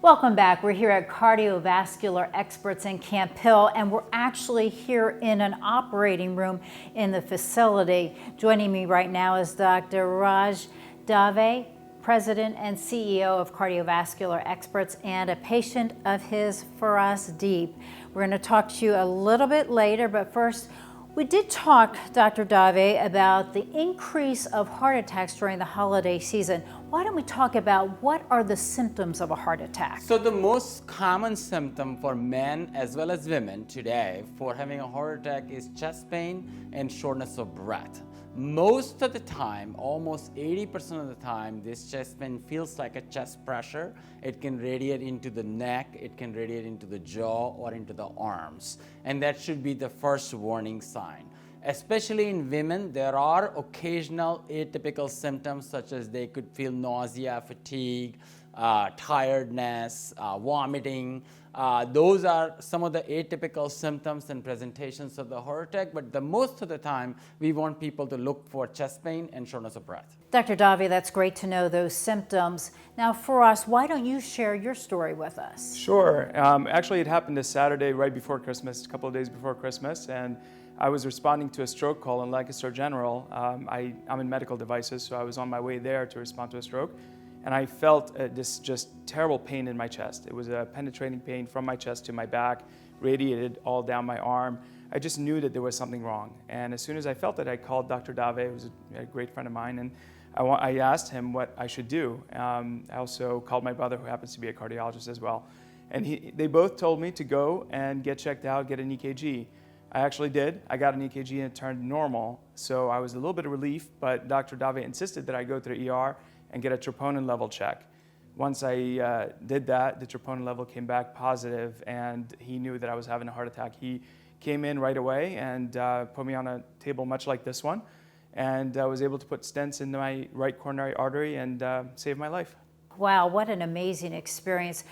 Welcome back. We're here at Cardiovascular Experts in Camp Hill, and we're actually here in an operating room in the facility. Joining me right now is Dr. Raj Dave, President and CEO of Cardiovascular Experts and a patient of his for us deep. We're going to talk to you a little bit later, but first, we did talk, Dr. Dave, about the increase of heart attacks during the holiday season. Why don't we talk about what are the symptoms of a heart attack? So the most common symptom for men as well as women today for having a heart attack is chest pain and shortness of breath. Most of the time, almost 80% of the time, this chest pain feels like a chest pressure. It can radiate into the neck, it can radiate into the jaw or into the arms. And that should be the first warning sign. Especially in women, there are occasional atypical symptoms such as they could feel nausea, fatigue, tiredness, vomiting. Those are some of the atypical symptoms and presentations of the heart attack, but the most of the time, we want people to look for chest pain and shortness of breath. Dr. Dave, that's great to know those symptoms. Now for us, why don't you share your story with us? Sure. Actually, it happened this Saturday right before Christmas, a couple of days before Christmas, and I was responding to a stroke call in Lancaster General. I'm in medical devices, so I was on my way there to respond to a stroke. And I felt this just terrible pain in my chest. It was a penetrating pain from my chest to my back, radiated all down my arm. I just knew that there was something wrong. And as soon as I felt it, I called Dr. Dave, who's a great friend of mine, and I asked him what I should do. I also called my brother, who happens to be a cardiologist as well. And they both told me to go and get checked out, get an EKG. I actually did. I got an EKG and it turned normal. So I was a little bit of relief, but Dr. Dave insisted that I go to the ER and get a troponin level check. Once I did that, the troponin level came back positive, and he knew that I was having a heart attack. He came in right away and put me on a table much like this one, and I was able to put stents in my right coronary artery and save my life. Wow, what an amazing experience.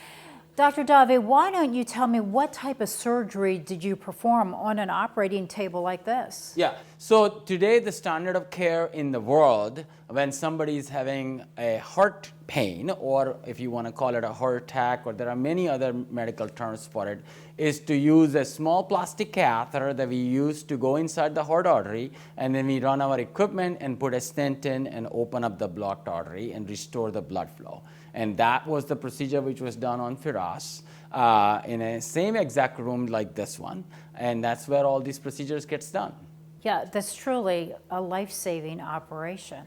Dr. Dave, why don't you tell me what type of surgery did you perform on an operating table like this? Yeah, so today the standard of care in the world when somebody is having a heart pain, or if you want to call it a heart attack, or there are many other medical terms for it, is to use a small plastic catheter that we use to go inside the heart artery, and then we run our equipment and put a stent in and open up the blocked artery and restore the blood flow. And that was the procedure which was done on Firas in a same exact room like this one. And that's where all these procedures gets done. Yeah, that's truly a life-saving operation.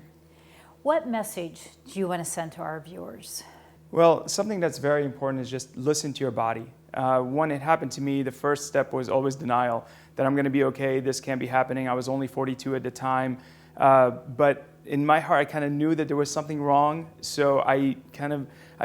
What message do you want to send to our viewers? Well, something that's very important is just listen to your body. When it happened to me, the first step was always denial, that I'm going to be okay, this can't be happening. I was only 42 at the time, but in my heart, I kind of knew that there was something wrong, so I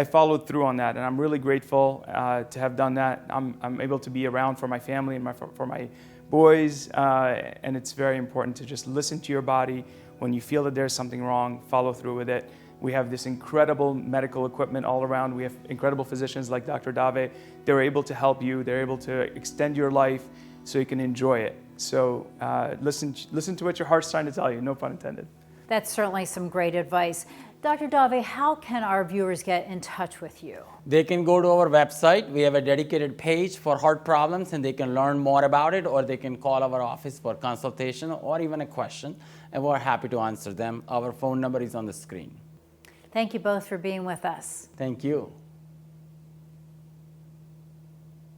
followed through on that, and I'm really grateful to have done that. I'm able to be around for my family and for my boys, and it's very important to just listen to your body. When you feel that there's something wrong, follow through with it. We have this incredible medical equipment all around. We have incredible physicians like Dr. Dave. They're able to help you. They're able to extend your life so you can enjoy it. So listen to what your heart's trying to tell you, no pun intended. That's certainly some great advice. Dr. Dave, how can our viewers get in touch with you? They can go to our website. We have a dedicated page for heart problems, and they can learn more about it, or they can call our office for consultation or even a question, and we're happy to answer them. Our phone number is on the screen. Thank you both for being with us. Thank you.